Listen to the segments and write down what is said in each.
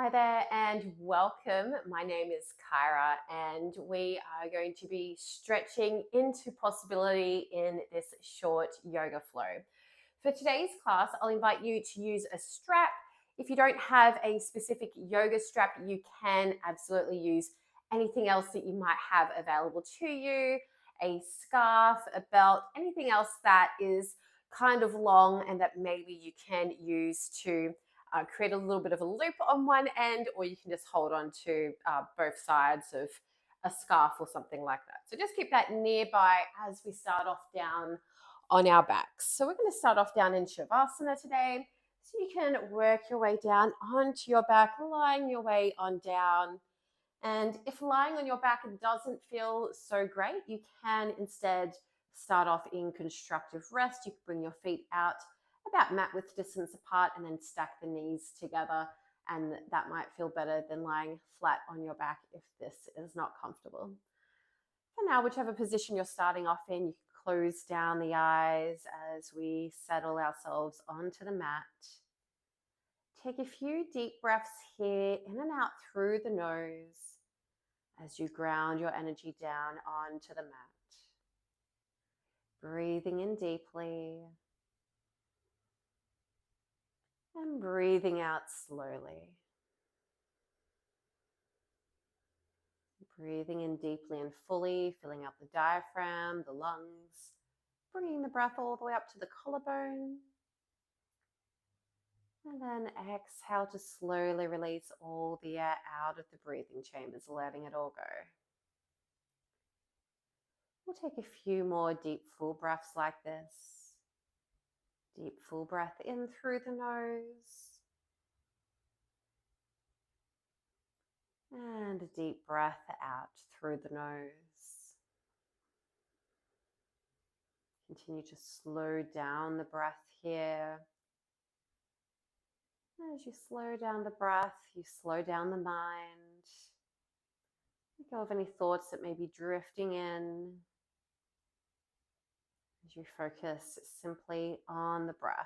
Hi there and welcome. My name is Kyra and we are going to be stretching into possibility in this short yoga flow. For today's class, I'll invite you to use a strap. If you don't have a specific yoga strap, you can absolutely use anything else that you might have available to you, a scarf, a belt, anything else that is kind of long and that maybe you can use to create a little bit of a loop on one end, or you can just hold on to both sides of a scarf or something like that. So just keep that nearby as we start off down on our backs. So we're going to start off down in Shavasana today. So you can work your way down onto your back, lying your way on down. And if lying on your back doesn't feel so great, you can instead start off in constructive rest. You can bring your feet out about mat width distance apart and then stack the knees together, and that might feel better than lying flat on your back if this is not comfortable. For now, whichever position you're starting off in, you can close down the eyes as we settle ourselves onto the mat. Take a few deep breaths here, in and out through the nose, as you ground your energy down onto the mat. Breathing in deeply and breathing out slowly. Breathing in deeply and fully, filling up the diaphragm, the lungs, bringing the breath all the way up to the collarbone. And then exhale to slowly release all the air out of the breathing chambers, letting it all go. We'll take a few more deep, full breaths like this. Deep, full breath in through the nose. And a deep breath out through the nose. Continue to slow down the breath here. As you slow down the breath, you slow down the mind. Let go of any thoughts that may be drifting in as you focus simply on the breath.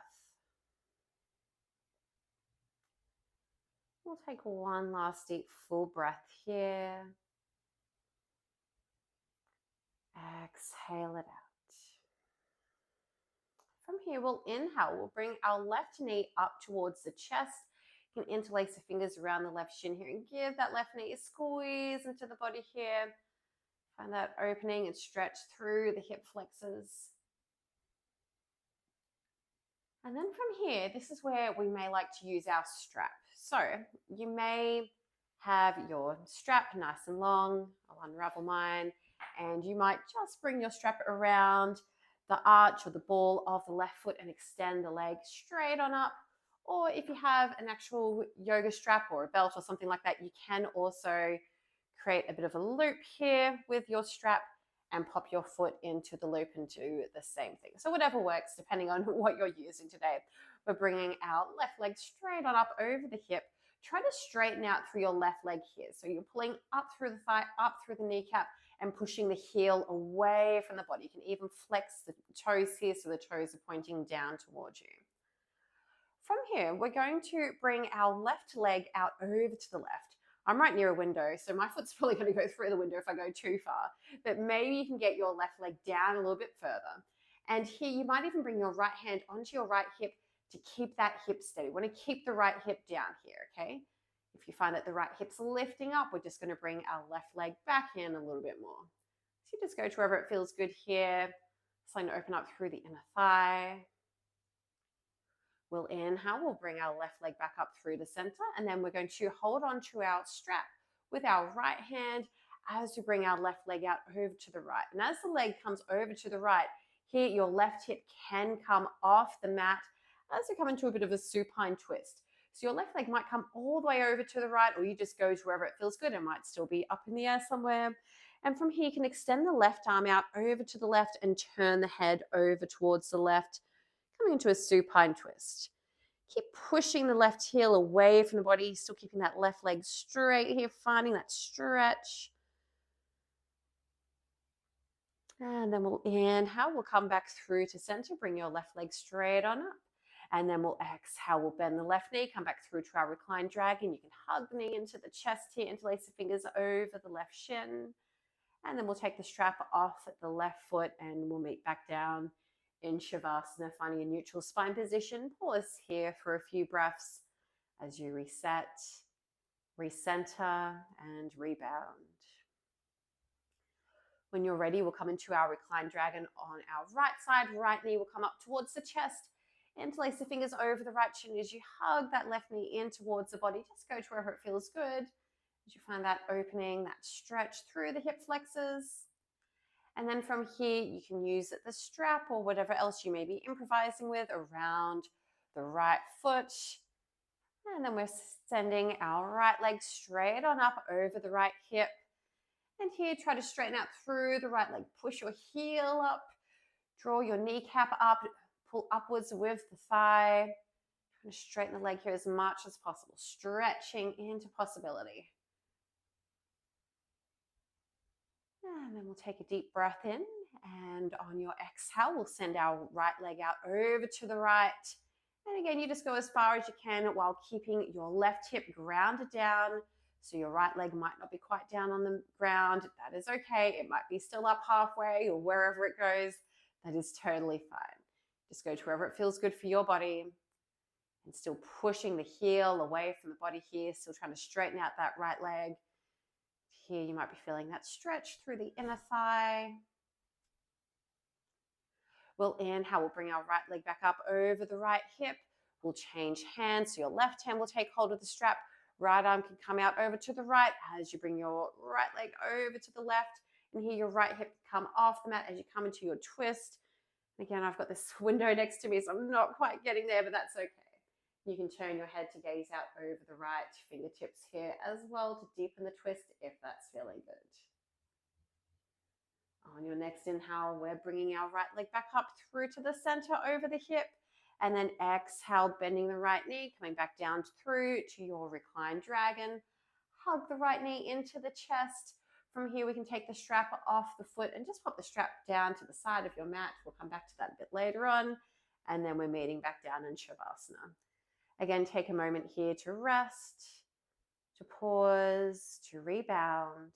We'll take one last deep full breath here. Exhale it out. From here, we'll inhale. We'll bring our left knee up towards the chest. You can interlace the fingers around the left shin here and give that left knee a squeeze into the body here. Find that opening and stretch through the hip flexors. And then from here, this is where we may like to use our strap. So you may have your strap nice and long. I'll unravel mine. And you might just bring your strap around the arch or the ball of the left foot and extend the leg straight on up. Or if you have an actual yoga strap or a belt or something like that, you can also create a bit of a loop here with your strap and pop your foot into the loop and do the same thing. So whatever works, depending on what you're using today. We're bringing our left leg straight on up over the hip. Try to straighten out through your left leg here. So you're pulling up through the thigh, up through the kneecap, and pushing the heel away from the body. You can even flex the toes here so the toes are pointing down towards you. From here, we're going to bring our left leg out over to the left. I'm right near a window, so my foot's probably going to go through the window if I go too far. But maybe you can get your left leg down a little bit further. And here, you might even bring your right hand onto your right hip to keep that hip steady. We want to keep the right hip down here, okay? If you find that the right hip's lifting up, we're just going to bring our left leg back in a little bit more. So you just go to wherever it feels good here. Starting to open up through the inner thigh. We'll inhale, we'll bring our left leg back up through the center, and then we're going to hold on to our strap with our right hand as we bring our left leg out over to the right. And as the leg comes over to the right, here your left hip can come off the mat as we come into a bit of a supine twist. So your left leg might come all the way over to the right, or you just go to wherever it feels good. It might still be up in the air somewhere. And from here, you can extend the left arm out over to the left and turn the head over towards the left, coming into a supine twist. Keep pushing the left heel away from the body, still keeping that left leg straight here, finding that stretch. And then we'll inhale, we'll come back through to center, bring your left leg straight on up. And then we'll exhale, we'll bend the left knee, come back through to our reclined dragon. You can hug the knee into the chest here, interlace the fingers over the left shin. And then we'll take the strap off at the left foot and we'll meet back down in Shavasana, finding a neutral spine position. Pause here for a few breaths as you reset, recenter, and rebound. When you're ready, we'll come into our reclined dragon on our right side. Right knee will come up towards the chest. Interlace the fingers over the right shin as you hug that left knee in towards the body. Just go to wherever it feels good. As you find that opening, that stretch through the hip flexors. And then from here, you can use the strap or whatever else you may be improvising with around the right foot. And then we're sending our right leg straight on up over the right hip. And here, try to straighten out through the right leg. Push your heel up. Draw your kneecap up. Pull upwards with the thigh. Trying to straighten the leg here as much as possible. Stretching into possibility. And then we'll take a deep breath in. And on your exhale, we'll send our right leg out over to the right. And again, you just go as far as you can while keeping your left hip grounded down. So your right leg might not be quite down on the ground. That is okay. It might be still up halfway or wherever it goes. That is totally fine. Just go to wherever it feels good for your body. And still pushing the heel away from the body here. Still trying to straighten out that right leg. Here you might be feeling that stretch through the inner thigh. We'll inhale, we'll bring our right leg back up over the right hip. We'll change hands. So your left hand will take hold of the strap. Right arm can come out over to the right as you bring your right leg over to the left. And here your right hip can come off the mat as you come into your twist. Again, I've got this window next to me, so I'm not quite getting there, but that's okay. You can turn your head to gaze out over the right, fingertips here as well to deepen the twist if that's feeling good. On your next inhale, we're bringing our right leg back up through to the center over the hip. And then exhale, bending the right knee, coming back down through to your reclined dragon. Hug the right knee into the chest. From here, we can take the strap off the foot and just pop the strap down to the side of your mat. We'll come back to that a bit later on. And then we're meeting back down in Shavasana. Again, take a moment here to rest, to pause, to rebound.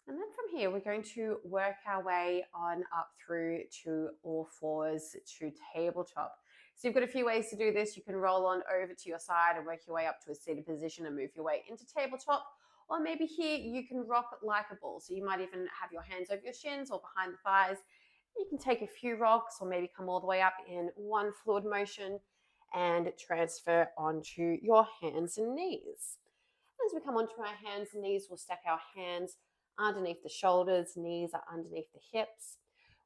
And then from here, we're going to work our way on up through to all fours to tabletop. So you've got a few ways to do this. You can roll on over to your side and work your way up to a seated position and move your way into tabletop. Or maybe here you can rock like a ball. So you might even have your hands over your shins or behind the thighs. You can take a few rocks or maybe come all the way up in one fluid motion and transfer onto your hands and knees. As we come onto our hands and knees, we'll stack our hands underneath the shoulders, knees are underneath the hips.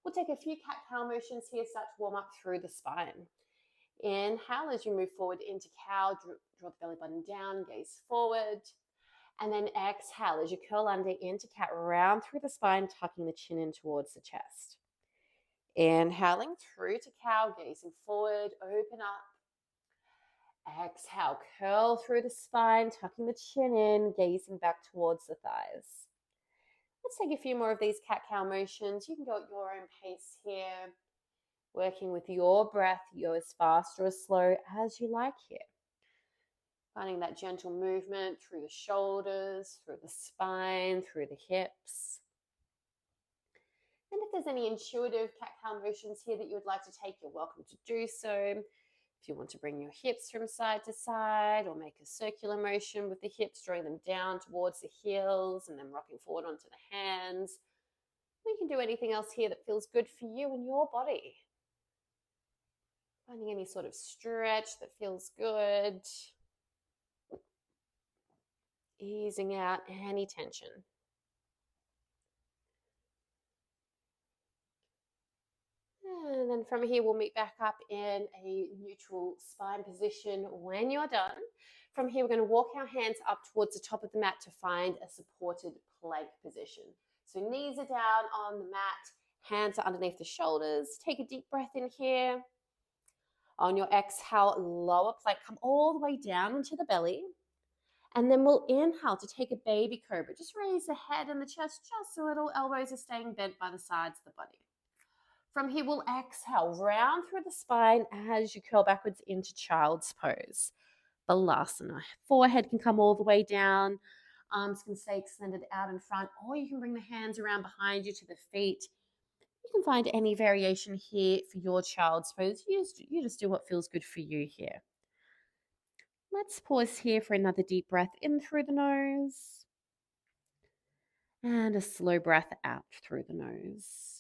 We'll take a few cat-cow motions here, start to warm up through the spine. Inhale as you move forward into cow, draw the belly button down, gaze forward. And then exhale as you curl under into cat, round through the spine, tucking the chin in towards the chest. Inhaling through to cow, gazing forward, open up. Exhale, curl through the spine, tucking the chin in, gazing back towards the thighs. Let's take a few more of these cat-cow motions. You can go at your own pace here, working with your breath. You go as fast or as slow as you like here. Finding that gentle movement through the shoulders, through the spine, through the hips. And if there's any intuitive cat-cow motions here that you would like to take, you're welcome to do so. If you want to bring your hips from side to side or make a circular motion with the hips, drawing them down towards the heels and then rocking forward onto the hands. We can do anything else here that feels good for you and your body. Finding any sort of stretch that feels good. Easing out any tension. And then from here, we'll meet back up in a neutral spine position when you're done. From here, we're going to walk our hands up towards the top of the mat to find a supported plank position. So knees are down on the mat, hands are underneath the shoulders. Take a deep breath in here. On your exhale, lower plank, come all the way down into the belly. And then we'll inhale to take a baby cobra. Just raise the head and the chest just a little. Elbows are staying bent by the sides of the body. From here, we'll exhale, round through the spine as you curl backwards into child's pose. Balasana. Forehead can come all the way down. Arms can stay extended out in front, or you can bring the hands around behind you to the feet. You can find any variation here for your child's pose. You just do what feels good for you here. Let's pause here for another deep breath in through the nose and a slow breath out through the nose.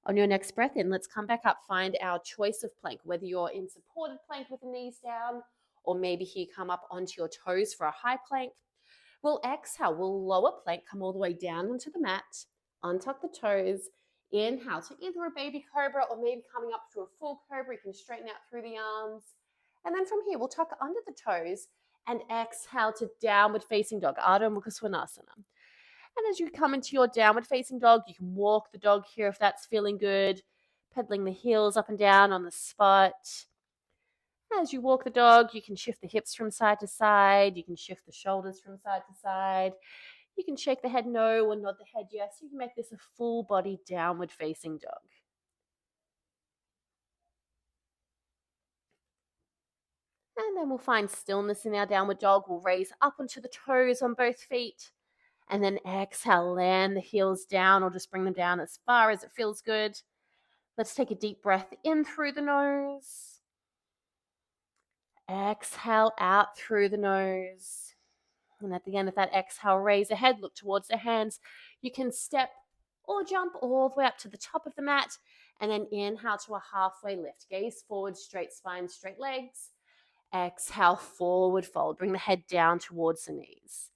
On your next breath in, let's come back up, find our choice of plank, whether you're in supported plank with the knees down, or maybe here come up onto your toes for a high plank. We'll exhale, we'll lower plank, come all the way down onto the mat, untuck the toes, inhale to either a baby cobra or maybe coming up to a full cobra. You can straighten out through the arms. And then from here, we'll tuck under the toes and exhale to downward facing dog, Ardha Mukha Svanasana. And as you come into your downward facing dog, you can walk the dog here if that's feeling good, pedaling the heels up and down on the spot. As you walk the dog, you can shift the hips from side to side. You can shift the shoulders from side to side. You can shake the head no or nod the head yes. You can make this a full body downward facing dog. And then we'll find stillness in our downward dog. We'll raise up onto the toes on both feet. And then exhale, land the heels down or just bring them down as far as it feels good. Let's take a deep breath in through the nose. Exhale out through the nose. And at the end of that exhale, raise the head, look towards the hands. You can step or jump all the way up to the top of the mat. And then inhale to a halfway lift. Gaze forward, straight spine, straight legs. Exhale, forward fold. Bring the head down towards the knees.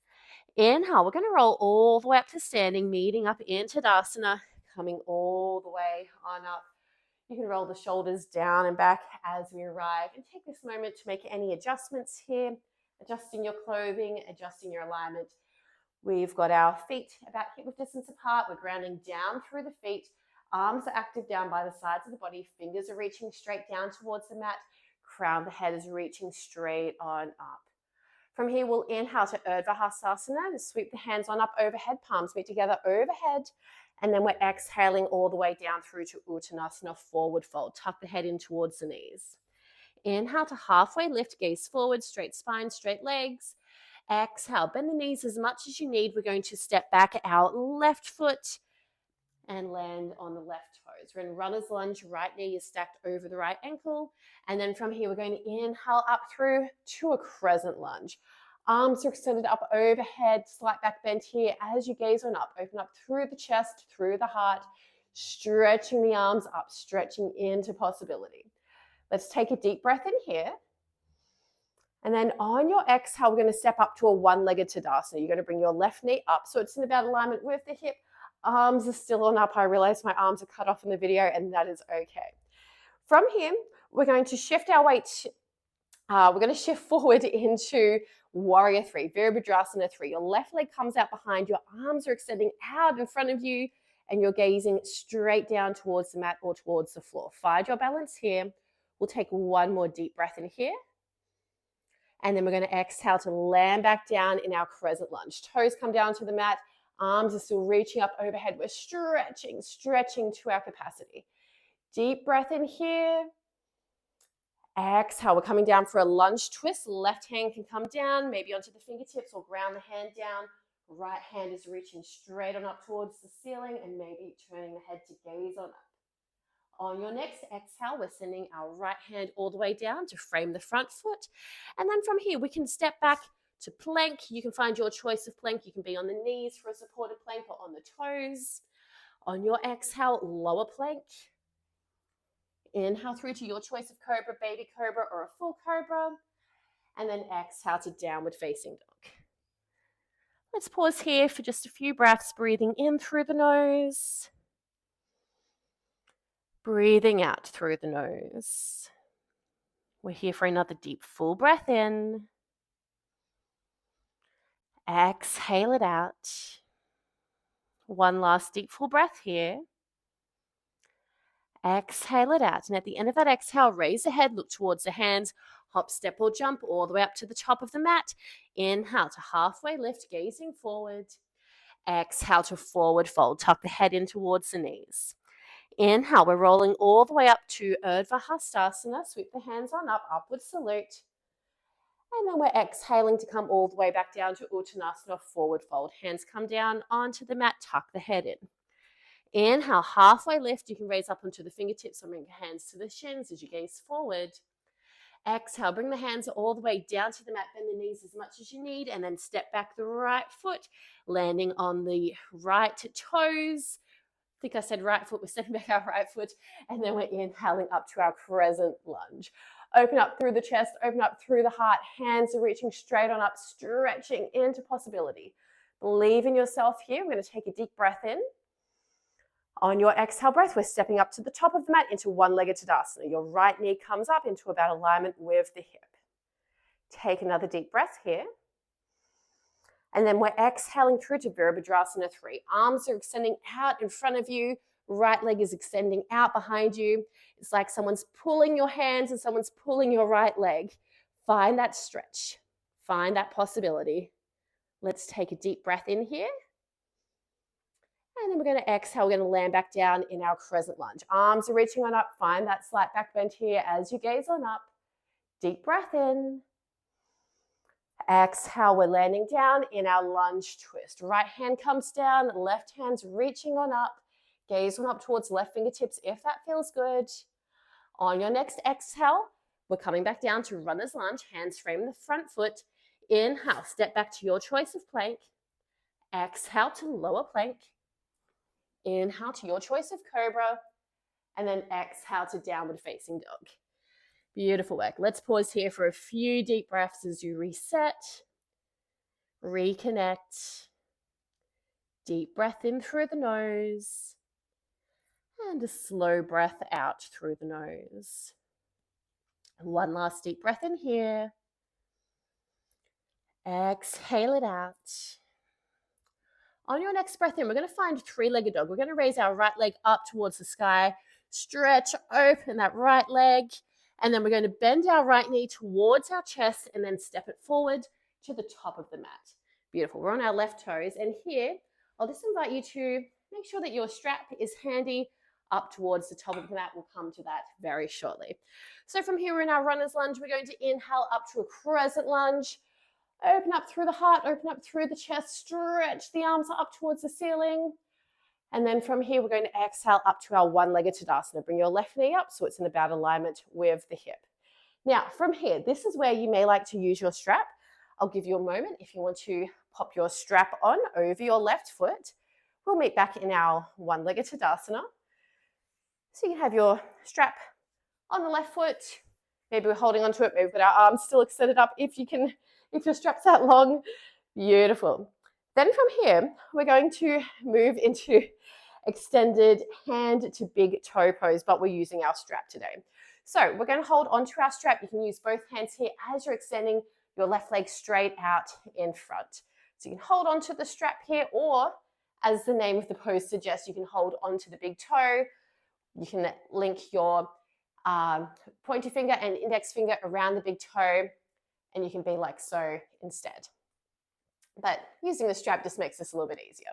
Inhale, we're going to roll all the way up to standing, meeting up into Tadasana, coming all the way on up. You can roll the shoulders down and back as we arrive and take this moment to make any adjustments here, adjusting your clothing, adjusting your alignment. We've got our feet about hip width distance apart. We're grounding down through the feet. Arms are active down by the sides of the body. Fingers are reaching straight down towards the mat. Crown of the head is reaching straight on up. From here, we'll inhale to Urdhva Hastasana. Sweep the hands on up overhead, palms meet together overhead. And then we're exhaling all the way down through to Uttanasana, forward fold. Tuck the head in towards the knees. Inhale to halfway lift, gaze forward, straight spine, straight legs. Exhale, bend the knees as much as you need. We're going to step back our left foot and land on the left toes. We're in runner's lunge, right knee is stacked over the right ankle. And then from here, we're going to inhale up through to a crescent lunge. Arms are extended up overhead, slight back bend here as you gaze on up. Open up through the chest, through the heart, stretching the arms up, stretching into possibility. Let's take a deep breath in here. And then on your exhale, we're going to step up to a one-legged Tadasana. You're going to bring your left knee up so it's in about alignment with the hip. Arms are still on up. I realize my arms are cut off in the video, and that is okay. From here, we're going to shift our weight. We're going to shift forward into Warrior 3, Virabhadrasana 3. Your left leg comes out behind, your arms are extending out in front of you, and you're gazing straight down towards the mat or towards the floor. Find your balance here. We'll take one more deep breath in here. And then we're going to exhale to land back down in our crescent lunge. Toes come down to the mat. Arms are still reaching up overhead. We're stretching to our capacity. Deep breath in here. Exhale, we're coming down for a lunge twist. Left hand can come down, maybe onto the fingertips or ground the hand down. Right hand is reaching straight on up towards the ceiling and maybe turning the head to gaze on up. On your next exhale, we're sending our right hand all the way down to frame the front foot. And then from here, we can step back to plank. You can find your choice of plank. You can be on the knees for a supported plank or on the toes. On your exhale, lower plank. Inhale through to your choice of cobra, baby cobra, or a full cobra. And then exhale to downward facing dog. Let's pause here for just a few breaths, breathing in through the nose. Breathing out through the nose. We're here for another deep, full breath in. Exhale it out. One last deep, full breath here. Exhale it out. And at the end of that exhale, raise the head, look towards the hands, hop, step, or jump all the way up to the top of the mat. Inhale to halfway lift, gazing forward. Exhale to forward fold. Tuck the head in towards the knees. Inhale, we're rolling all the way up to Urdhva Hastasana. Sweep the hands on up, upward salute. And then we're exhaling to come all the way back down to Uttanasana, forward fold. Hands come down onto the mat, tuck the head in. Inhale, halfway lift. You can raise up onto the fingertips or bring your hands to the shins as you gaze forward. Exhale, bring the hands all the way down to the mat, bend the knees as much as you need, and then step back the right foot, landing on the right toes. I think I said right foot, we're stepping back our right foot, and then we're inhaling up to our crescent lunge. Open up through the chest, open up through the heart, hands are reaching straight on up, stretching into possibility. Believe in yourself here. We're going to take a deep breath in. On your exhale breath, we're stepping up to the top of the mat into one-legged Tadasana. Your right knee comes up into about alignment with the hip. Take another deep breath here. And then we're exhaling through to Virabhadrasana 3. Arms are extending out in front of you. Right leg is extending out behind you. It's like someone's pulling your hands and someone's pulling your right leg. Find that stretch. Find that possibility. Let's take a deep breath in here. And then we're going to exhale. We're going to land back down in our crescent lunge. Arms are reaching on up. Find that slight back bend here as you gaze on up. Deep breath in. Exhale, we're landing down in our lunge twist. Right hand comes down, left hand's reaching on up. Gaze on up towards left fingertips if that feels good. On your next exhale, we're coming back down to runner's lunge. Hands frame the front foot. Inhale, step back to your choice of plank. Exhale to lower plank. Inhale to your choice of cobra. And then exhale to downward facing dog. Beautiful work. Let's pause here for a few deep breaths as you reset, reconnect. Deep breath in through the nose and a slow breath out through the nose. One last deep breath in here. Exhale it out. On your next breath in, we're going to find three-legged dog. We're going to raise our right leg up towards the sky, stretch open that right leg. And then we're going to bend our right knee towards our chest and then step it forward to the top of the mat. Beautiful. We're on our left toes. And here, I'll just invite you to make sure that your strap is handy up towards the top of the mat. We'll come to that very shortly. So from here, we're in our runner's lunge. We're going to inhale up to a crescent lunge. Open up through the heart, open up through the chest, stretch the arms up towards the ceiling. And then from here, we're going to exhale up to our one-legged Tadasana. Bring your left knee up so it's in about alignment with the hip. Now, from here, this is where you may like to use your strap. I'll give you a moment if you want to pop your strap on over your left foot. We'll meet back in our one-legged Tadasana. So you can have your strap on the left foot. Maybe we're holding onto it. Maybe we've got our arms still extended up if your strap's that long. Beautiful. Then from here, we're going to move into extended hand to big toe pose, but we're using our strap today. So we're going to hold onto our strap. You can use both hands here as you're extending your left leg straight out in front. So you can hold onto the strap here, or as the name of the pose suggests, you can hold onto the big toe. You can link your pointer finger and index finger around the big toe, and you can be like so instead. But using the strap just makes this a little bit easier.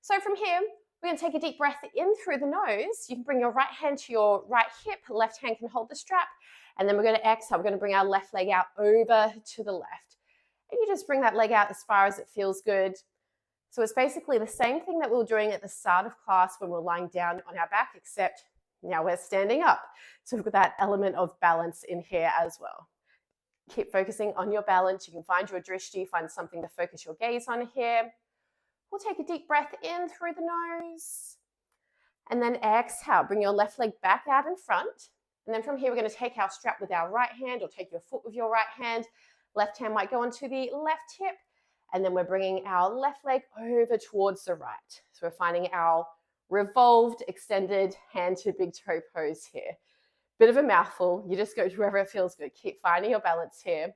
So from here, we're going to take a deep breath in through the nose. You can bring your right hand to your right hip. Left hand can hold the strap. And then we're going to exhale. We're going to bring our left leg out over to the left. And you just bring that leg out as far as it feels good. So it's basically the same thing that we were doing at the start of class when we're lying down on our back, except now we're standing up. So we've got that element of balance in here as well. Keep focusing on your balance. You can find your drishti, find something to focus your gaze on here. We'll take a deep breath in through the nose. And then exhale. Bring your left leg back out in front. And then from here, we're going to take our strap with our right hand, or take your foot with your right hand. Left hand might go onto the left hip. And then we're bringing our left leg over towards the right. So we're finding our revolved, extended hand to big toe pose here. Bit of a mouthful. You just go to wherever it feels good. Keep finding your balance here.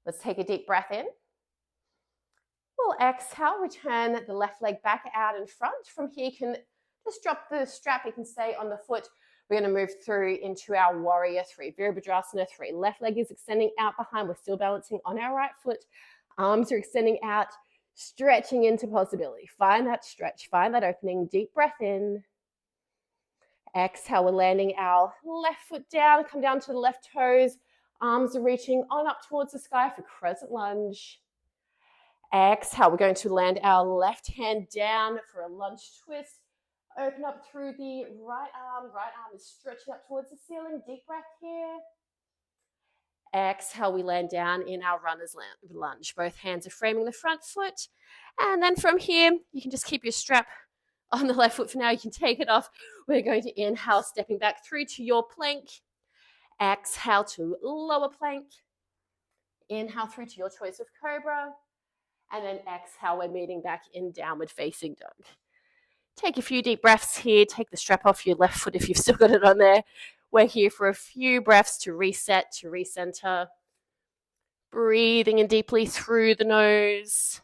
Let's take a deep breath in. We'll exhale, return the left leg back out in front. From here, you can just drop the strap. You can stay on the foot. We're going to move through into our warrior 3, Virabhadrasana 3. Left leg is extending out behind. We're still balancing on our right foot. Arms are extending out, stretching into possibility. Find that stretch, find that opening. Deep breath in. Exhale, we're landing our left foot down, come down to the left toes. Arms are reaching on up towards the sky for crescent lunge. Exhale, we're going to land our left hand down for a lunge twist. Open up through the right arm. Right arm is stretching up towards the ceiling. Deep breath here. Exhale, we land down in our runner's lunge. Both hands are framing the front foot. And then from here, you can just keep your strap on the left foot for now. You can take it off. We're going to inhale, stepping back through to your plank. Exhale to lower plank. Inhale through to your choice of cobra. And then exhale, we're meeting back in downward facing dog. Take a few deep breaths here. Take the strap off your left foot if you've still got it on there. We're here for a few breaths to reset, to recenter. Breathing in deeply through the nose.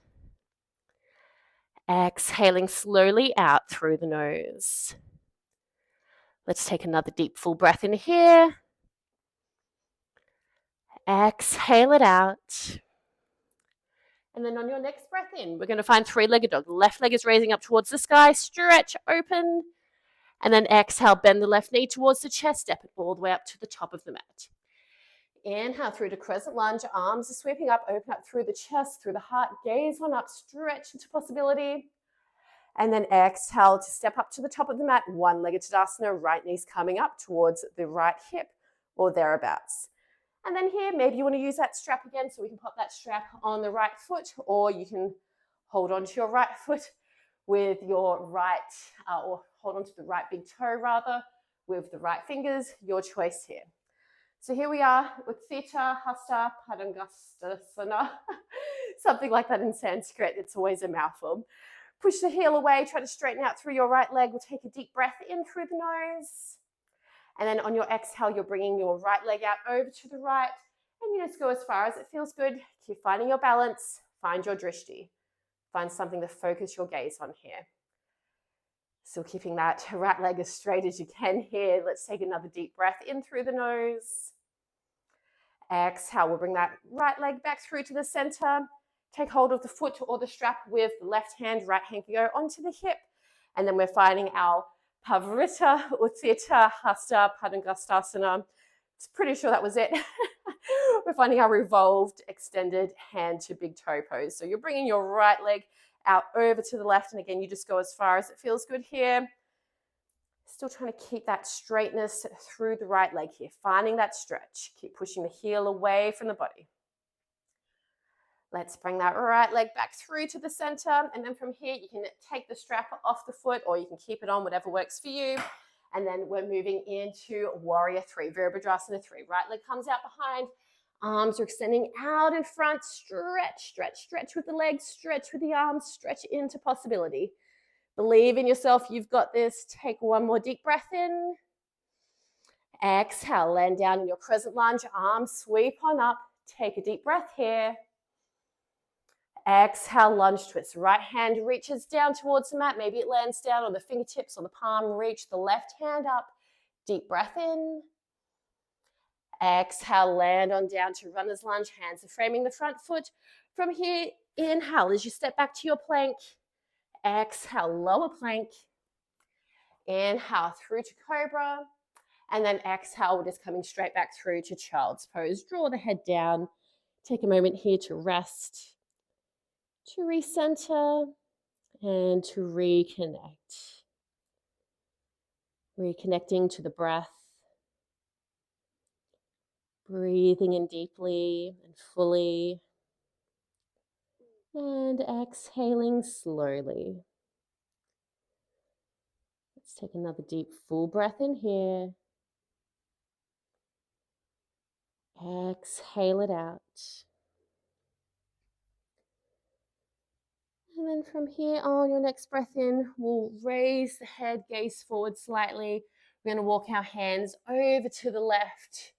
Exhaling slowly out through the nose. Let's take another deep full breath in here. Exhale it out. And then on your next breath in, we're going to find three-legged dog. The left leg is raising up towards the sky. Stretch, open. And then exhale, bend the left knee towards the chest. Step it all the way up to the top of the mat. Inhale through to crescent lunge. Arms are sweeping up. Open up through the chest, through the heart. Gaze on up. Stretch into possibility. And then exhale to step up to the top of the mat. One-legged Tadasana. Right knee's coming up towards the right hip or thereabouts. And then here, maybe you want to use that strap again, so we can pop that strap on the right foot, or you can hold on to your right foot with your right, or hold on to the right big toe rather, with the right fingers, your choice here. So here we are, Utthita Hasta Padangustasana, something like that in Sanskrit. It's always a mouthful. Push the heel away, try to straighten out through your right leg. We'll take a deep breath in through the nose. And then on your exhale, you're bringing your right leg out over to the right. And you just go as far as it feels good. Keep finding your balance. Find your drishti. Find something to focus your gaze on here. Still keeping that right leg as straight as you can here. Let's take another deep breath in through the nose. Exhale, we'll bring that right leg back through to the center. Take hold of the foot or the strap with the left hand. Right hand can go onto the hip. And then we're finding our Pavarita, Utthita, Hasta, Padangustasana. It's pretty sure that was it. We're finding our revolved, extended hand to big toe pose. So you're bringing your right leg out over to the left. And again, you just go as far as it feels good here. Still trying to keep that straightness through the right leg here. Finding that stretch. Keep pushing the heel away from the body. Let's bring that right leg back through to the center. And then from here, you can take the strap off the foot or you can keep it on, whatever works for you. And then we're moving into Warrior 3, Virabhadrasana 3. Right leg comes out behind. Arms are extending out in front. Stretch, stretch, stretch with the legs. Stretch with the arms. Stretch into possibility. Believe in yourself. You've got this. Take one more deep breath in. Exhale. Land down in your crescent lunge. Arms sweep on up. Take a deep breath here. Exhale, lunge twist. Right hand reaches down towards the mat. Maybe it lands down on the fingertips, on the palm. Reach the left hand up. Deep breath in. Exhale, land on down to runner's lunge. Hands are framing the front foot. From here, inhale as you step back to your plank. Exhale, lower plank. Inhale through to cobra. And then exhale, we're just coming straight back through to child's pose. Draw the head down. Take a moment here to rest, to recenter, and to reconnect. Reconnecting to the breath. Breathing in deeply and fully. And exhaling slowly. Let's take another deep full breath in here. Exhale it out. And then from here on your next breath in, we'll raise the head, gaze forward slightly. We're going to walk our hands over to the left.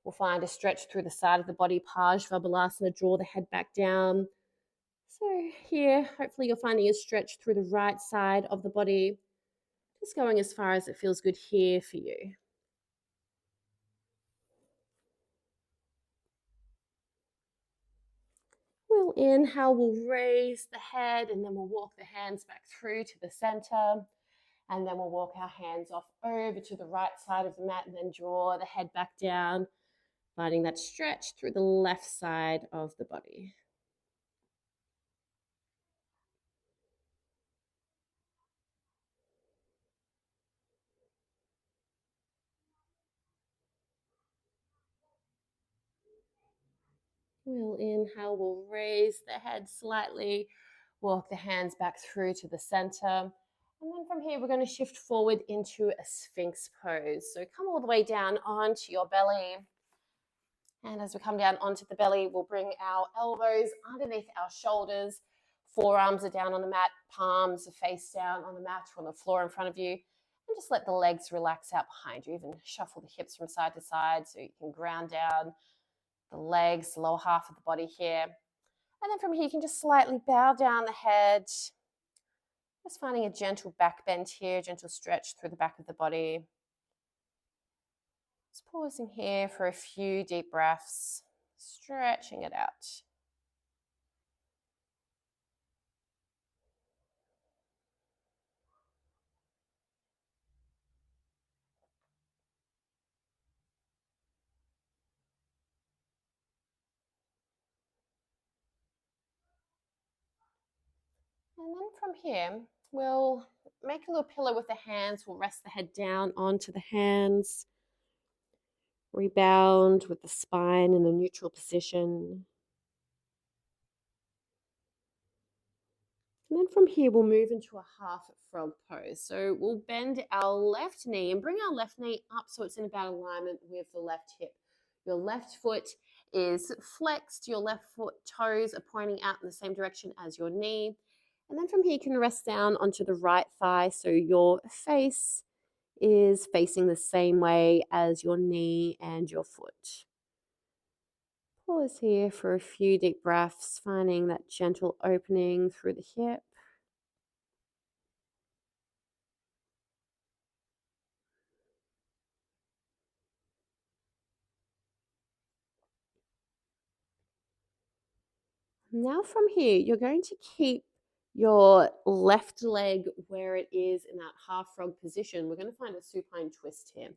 We'll find a stretch through the side of the body, Parsvabalasana, draw the head back down. So here, hopefully you're finding a stretch through the right side of the body. Just going as far as it feels good here for you. We'll inhale, we'll raise the head, and then we'll walk the hands back through to the center. And then we'll walk our hands off over to the right side of the mat and then draw the head back down, finding that stretch through the left side of the body. We'll inhale, we'll raise the head slightly, walk the hands back through to the center. And then from here, we're going to shift forward into a Sphinx pose. So come all the way down onto your belly. And as we come down onto the belly, we'll bring our elbows underneath our shoulders. Forearms are down on the mat, palms are face down on the mat or on the floor in front of you. And just let the legs relax out behind you. Even shuffle the hips from side to side so you can ground down the legs, the lower half of the body here. And then from here, you can just slightly bow down the head. Just finding a gentle back bend here, gentle stretch through the back of the body. Just pausing here for a few deep breaths, stretching it out. And then from here, we'll make a little pillow with the hands. We'll rest the head down onto the hands. Rebound with the spine in a neutral position. And then from here, we'll move into a half frog pose. So we'll bend our left knee and bring our left knee up so it's in about alignment with the left hip. Your left foot is flexed. Your left foot toes are pointing out in the same direction as your knee. And then from here, you can rest down onto the right thigh so your face is facing the same way as your knee and your foot. Pause here for a few deep breaths, finding that gentle opening through the hip. Now from here, you're going to keep your left leg where it is in that half frog position. We're going to find a supine twist here.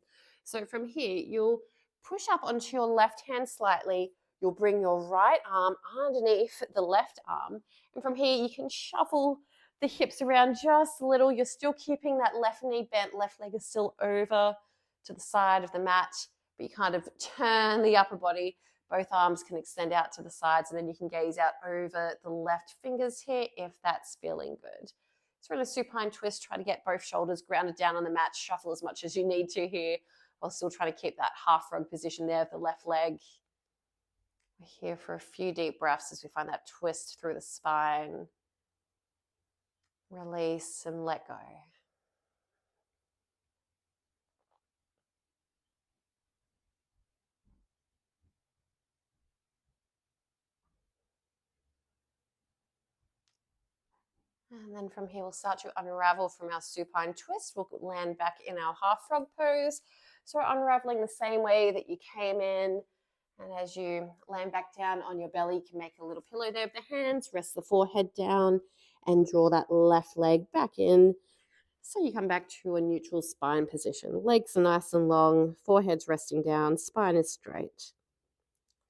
So from here, you'll push up onto your left hand slightly. You'll bring your right arm underneath the left arm. And from here, you can shuffle the hips around just a little. You're still keeping that left knee bent. Left leg is still over to the side of the mat, but you kind of turn the upper body. Both arms can extend out to the sides, and then you can gaze out over the left fingers here if that's feeling good. So we're in a supine twist. Try to get both shoulders grounded down on the mat. Shuffle as much as you need to here while still trying to keep that half frog position there of the left leg. We're here for a few deep breaths as we find that twist through the spine. Release and let go. And then from here, we'll start to unravel from our supine twist. We'll land back in our half frog pose. So unraveling the same way that you came in. And as you land back down on your belly, you can make a little pillow there with the hands, rest the forehead down, and draw that left leg back in. So you come back to a neutral spine position. Legs are nice and long, forehead's resting down, spine is straight.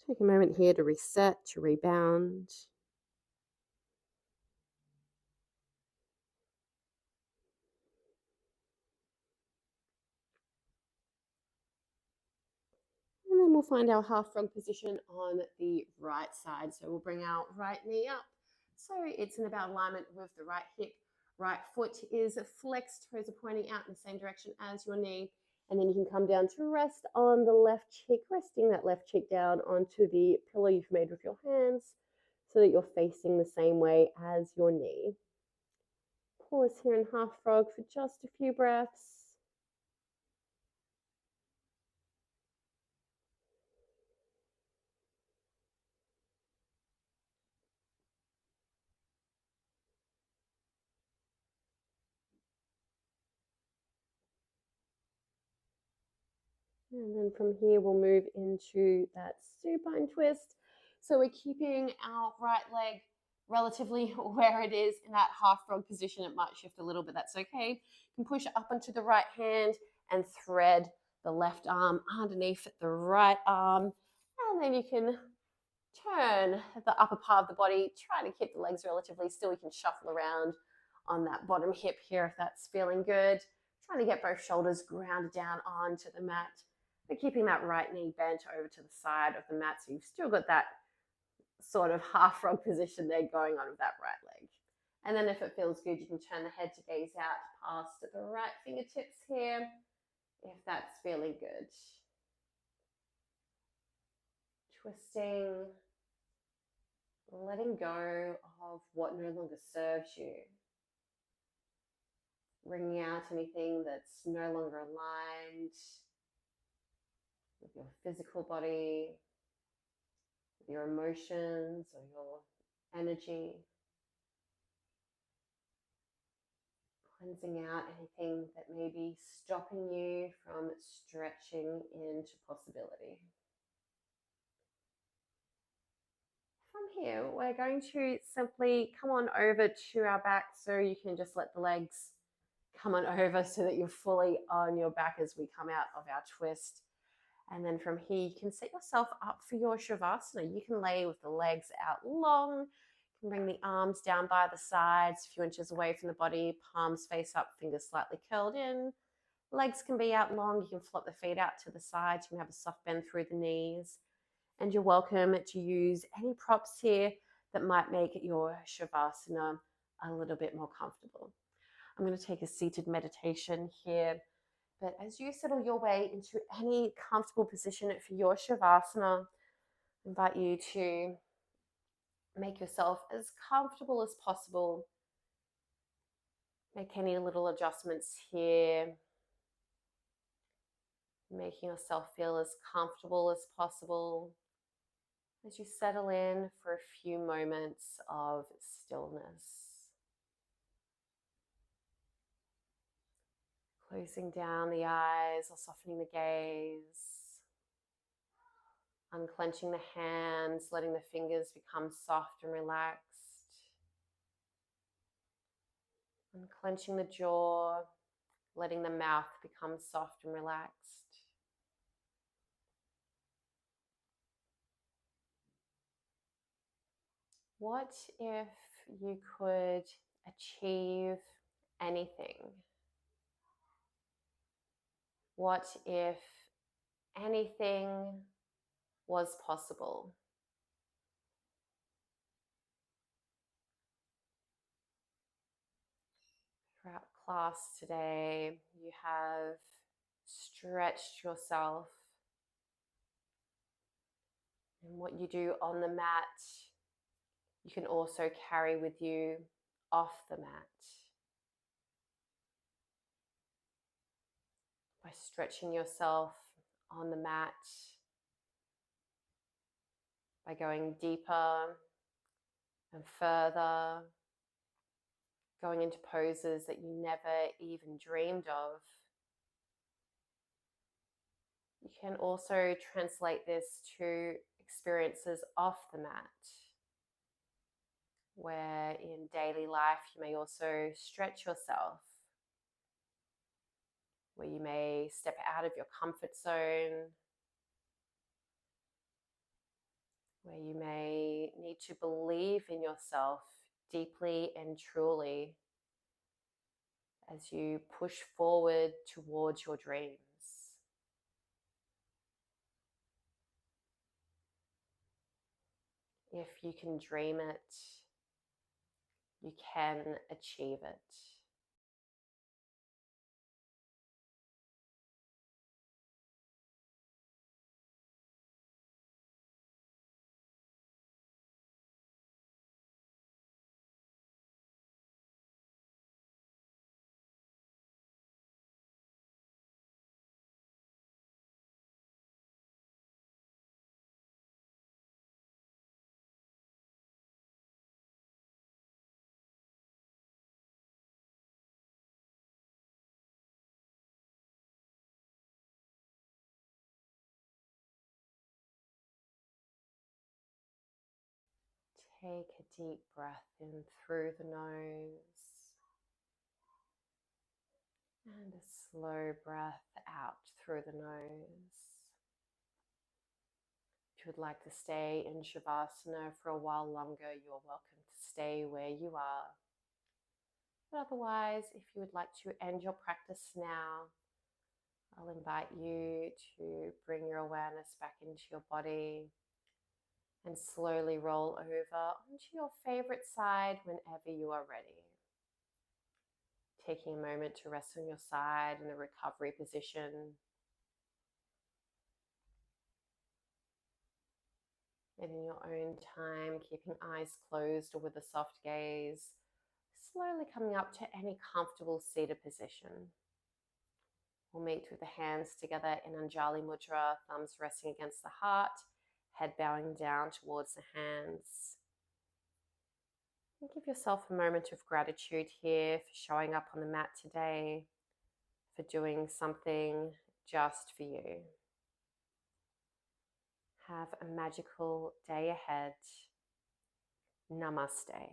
Take a moment here to reset, to rebound. And then we'll find our half frog position on the right side. So we'll bring our right knee up. So it's in about alignment with the right hip. Right foot is flexed, toes are pointing out in the same direction as your knee. And then you can come down to rest on the left cheek, resting that left cheek down onto the pillow you've made with your hands so that you're facing the same way as your knee. Pause here in half frog for just a few breaths. And then from here, we'll move into that supine twist. So we're keeping our right leg relatively where it is in that half frog position. It might shift a little bit, that's okay. You can push it up onto the right hand and thread the left arm underneath the right arm, and then you can turn the upper part of the body, try to keep the legs relatively still. You can shuffle around on that bottom hip here if that's feeling good. Trying to get both shoulders grounded down onto the mat, but keeping that right knee bent over to the side of the mat, so you've still got that sort of half frog position there going on with that right leg. And then if it feels good, you can turn the head to gaze out past the right fingertips here, if that's feeling good. Twisting, letting go of what no longer serves you. Wringing out anything that's no longer aligned with your physical body, with your emotions or your energy. Cleansing out anything that may be stopping you from stretching into possibility. From here, we're going to simply come on over to our back, so you can just let the legs come on over so that you're fully on your back as we come out of our twist. And then from here, you can set yourself up for your Shavasana. You can lay with the legs out long. You can bring the arms down by the sides, a few inches away from the body, palms face up, fingers slightly curled in. Legs can be out long. You can flop the feet out to the sides. You can have a soft bend through the knees. And you're welcome to use any props here that might make your Shavasana a little bit more comfortable. I'm going to take a seated meditation here. But as you settle your way into any comfortable position for your Shavasana, I invite you to make yourself as comfortable as possible. Make any little adjustments here, making yourself feel as comfortable as possible as you settle in for a few moments of stillness. Closing down the eyes or softening the gaze. Unclenching the hands, letting the fingers become soft and relaxed. Unclenching the jaw, letting the mouth become soft and relaxed. What if you could achieve anything? What if anything was possible? Throughout class today, you have stretched yourself. And what you do on the mat, you can also carry with you off the mat. By stretching yourself on the mat, by going deeper and further, going into poses that you never even dreamed of. You can also translate this to experiences off the mat, where in daily life you may also stretch yourself, where you may step out of your comfort zone, where you may need to believe in yourself deeply and truly as you push forward towards your dreams. If you can dream it, you can achieve it. Take a deep breath in through the nose and a slow breath out through the nose. If you would like to stay in Shavasana for a while longer, you're welcome to stay where you are. But otherwise, if you would like to end your practice now, I'll invite you to bring your awareness back into your body and slowly roll over onto your favorite side whenever you are ready. Taking a moment to rest on your side in a recovery position. And in your own time, keeping eyes closed or with a soft gaze, slowly coming up to any comfortable seated position. We'll meet with the hands together in Anjali Mudra, thumbs resting against the heart, head bowing down towards the hands. And give yourself a moment of gratitude here for showing up on the mat today, for doing something just for you. Have a magical day ahead. Namaste.